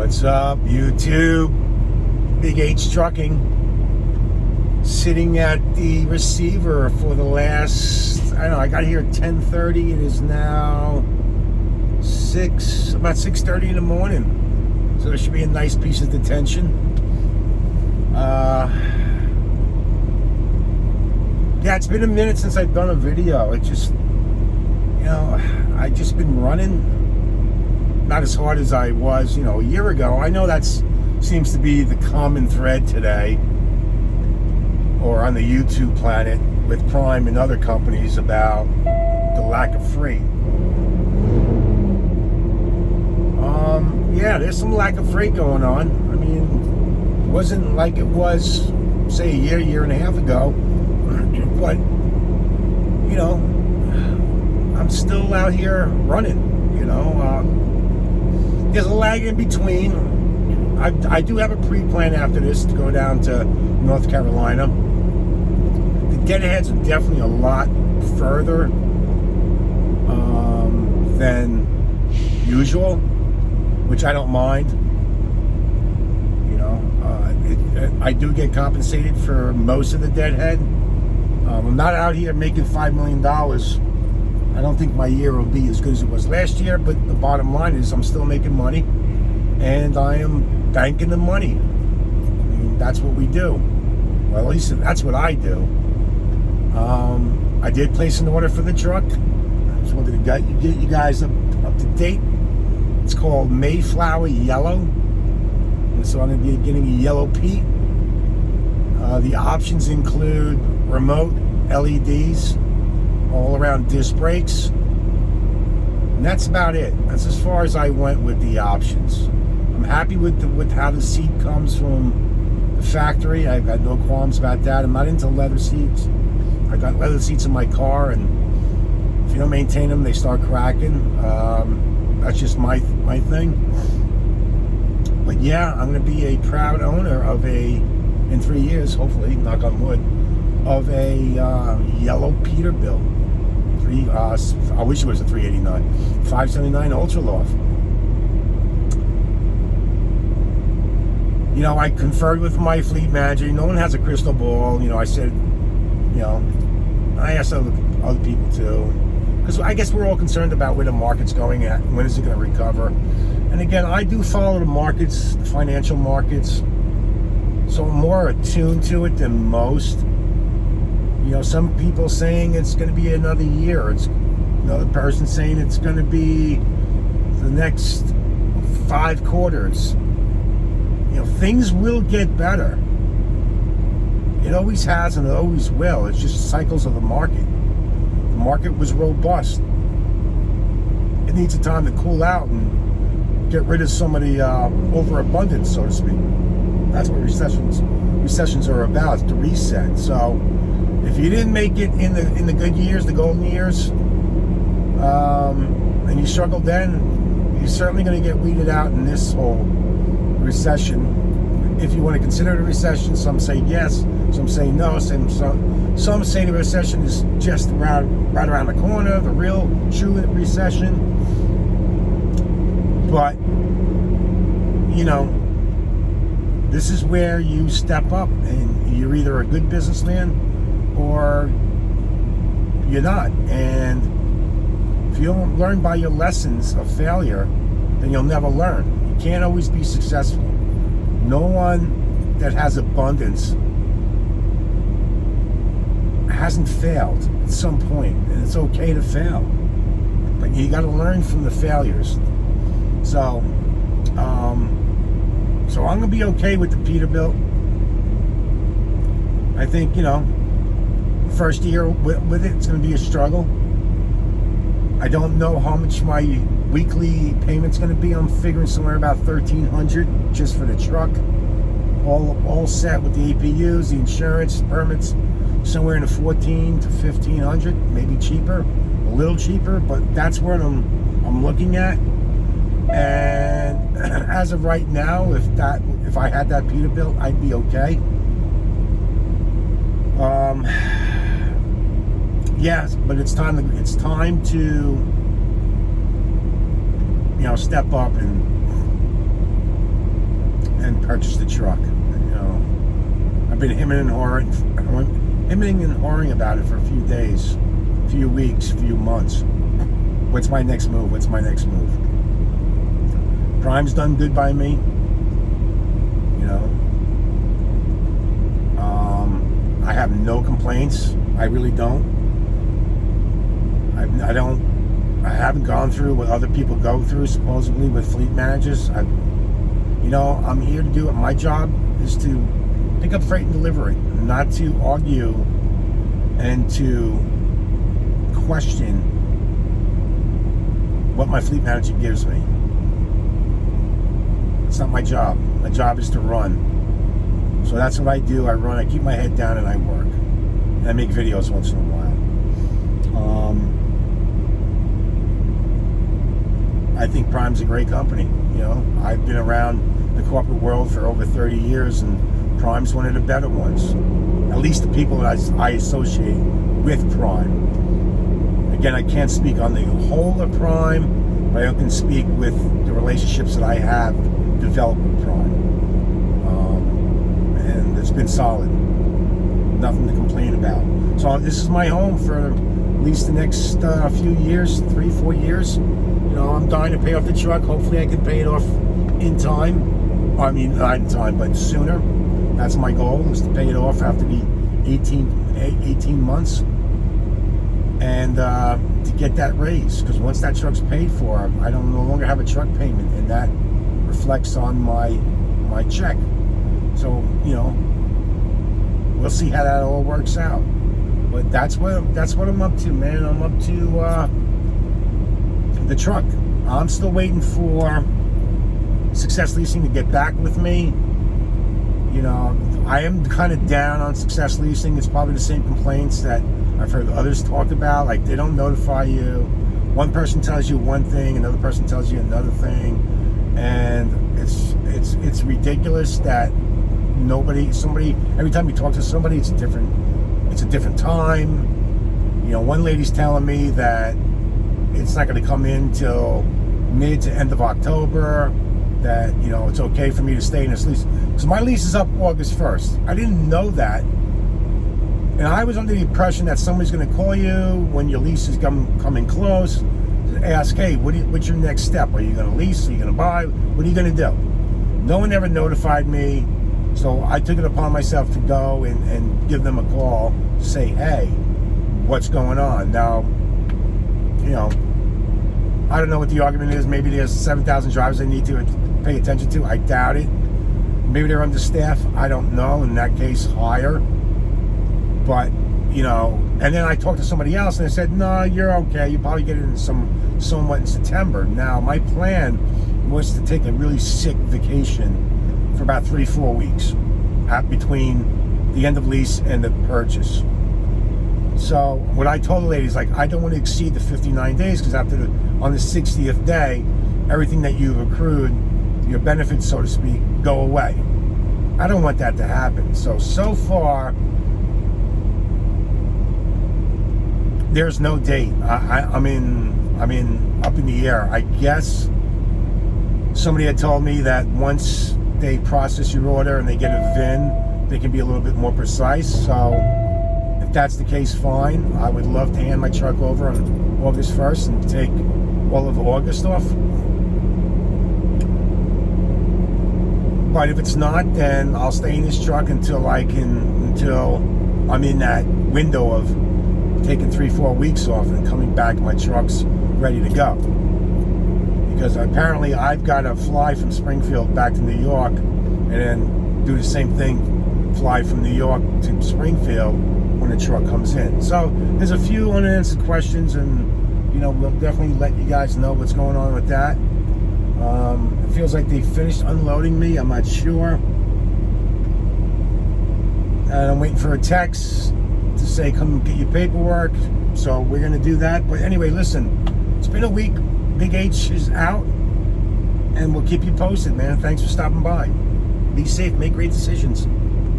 What's up, YouTube? BigH Trucking. Sitting at the receiver for the last, I don't know, I got here at 10:30. It is now about 6:30 in the morning. So there should be a nice piece of detention. Yeah, it's been a minute since I've done a video. It just, I just been running. Not as hard as I was, a year ago. I know that seems to be the common thread today, or on the YouTube planet, with Prime and other companies about the lack of freight. Yeah, there's some lack of freight going on. I mean, it wasn't like it was, say, a year and a half ago, but, I'm still out here running, There's a lag in between. I do have a pre-plan after this to go down to North Carolina. The deadheads are definitely a lot further than usual, which I don't mind. I do get compensated for most of the deadhead. I'm not out here making $5 million. I don't think my year will be as good as it was last year, but the bottom line is I'm still making money, and I am banking the money. I mean, that's what we do. Well, at least that's what I do. I did place an order for the truck. I just wanted to get you guys up to date. It's called Mayflower Yellow, and so I'm going to be getting a yellow Pete. The options include remote LEDs, all around disc brakes, and that's about it. That's as far as I went with the options. I'm happy with how the seat comes from the factory. I've got no qualms about that. I'm not into leather seats. I got leather seats in my car, and if you don't maintain them, they start cracking. That's just my thing. But yeah, I'm going to be a proud owner of in 3 years, hopefully, knock on wood, of a yellow Peterbilt. I wish it was a 389, 579 Ultra Loft. I conferred with my fleet manager. No one has a crystal ball. I said, I asked other people too, because I guess we're all concerned about where the market's going at, when is it going to recover. And again, I do follow the markets, the financial markets, so I'm more attuned to it than most. Some people saying it's going to be another year. It's another person saying it's going to be the next 5 quarters. Things will get better. It always has and it always will. It's just cycles of the market. The market was robust. It needs a time to cool out and get rid of some of the overabundance, so to speak. That's what recessions are about, to reset. So if you didn't make it in the good years, the golden years, and you struggled then, you're certainly going to get weeded out in this whole recession. If you want to consider it a recession, some say yes, some say no, some say the recession is just right around the corner, the real true recession. But this is where you step up, and you're either a good businessman or you're not. And if you don't learn by your lessons of failure, then you'll never learn. You can't always be successful. No one that has abundance hasn't failed at some point, and it's okay to fail, but you got to learn from the failures. So I'm gonna be okay with the Peterbilt. I think first year with it's going to be a struggle. I don't know how much my weekly payment's going to be. I'm figuring somewhere about $1,300 just for the truck, all set with the APUs, the insurance, permits, somewhere in the $1,400 to $1,500, maybe cheaper, a little cheaper, but that's what I'm looking at. And as of right now, if I had that Peterbilt, I'd be okay. Yes, but it's time to step up and and purchase the truck. I've been hemming and hawing about it for a few days, few weeks, few months. What's my next move? Prime's done good by me. I have no complaints. I really don't. I haven't gone through what other people go through, supposedly, with fleet managers. I'm here to do it. My job is to pick up freight and deliver it, not to argue and to question what my fleet manager gives me. It's not my job. My job is to run. So that's what I do. I run, I keep my head down, and I work. And I make videos once in a while. I think Prime's a great company. I've been around the corporate world for over 30 years, and Prime's one of the better ones. At least the people that I associate with Prime. Again, I can't speak on the whole of Prime, but I can speak with the relationships that I have developed with Prime. And it's been solid. Nothing to complain about. So this is my home for at least the next few years, 3-4 years. I'm dying to pay off the truck. Hopefully I can pay it off in time. I mean, not in time, but sooner. That's my goal, is to pay it off after the 18 months. And to get that raise. Because once that truck's paid for, I don't no longer have a truck payment. And that reflects on my check. So, we'll see how that all works out. But that's what I'm up to, man. I'm up to the truck. I'm still waiting for Success Leasing to get back with me. I am kind of down on Success Leasing. It's probably the same complaints that I've heard others talk about. Like, they don't notify you. One person tells you one thing, another person tells you another thing, and it's ridiculous that somebody every time you talk to somebody, it's a different time. One lady's telling me that it's not going to come in till mid to end of October, that it's okay for me to stay in this lease. So my lease is up August 1st. I didn't know that, and I was under the impression that somebody's going to call you when your lease is coming close to ask, hey, what's your next step? Are you going to lease? Are you going to buy? What are you going to do? No one ever notified me. So I took it upon myself to go and give them a call to say, hey, what's going on? Now, I don't know what the argument is. Maybe there's 7,000 drivers I need to pay attention to. I doubt it. Maybe they're understaffed. I don't know. In that case, hire. But, and then I talked to somebody else and they said, no, you're okay. You probably get it in somewhat in September. Now, my plan was to take a really sick vacation for about 3-4 weeks between the end of lease and the purchase. So what I told the ladies, like, I don't want to exceed the 59 days, because on the 60th day, everything that you've accrued, your benefits, so to speak, go away. I don't want that to happen. So far, there's no date. I'm up in the air. I guess somebody had told me that once they process your order and they get a VIN, they can be a little bit more precise. So if that's the case, fine. I would love to hand my truck over on August 1st and take all of August off. But if it's not, then I'll stay in this truck until I'm in that window of taking 3-4 weeks off and coming back, my truck's ready to go. Because apparently I've got to fly from Springfield back to New York and then do the same thing, fly from New York to Springfield when the truck comes in. So there's a few unanswered questions, and we'll definitely let you guys know what's going on with that. It feels like they finished unloading me. I'm not sure. And I'm waiting for a text to say, come get your paperwork. So we're going to do that. But anyway, listen, it's been a week. BigH is out, and we'll keep you posted, man. Thanks for stopping by. Be safe, make great decisions.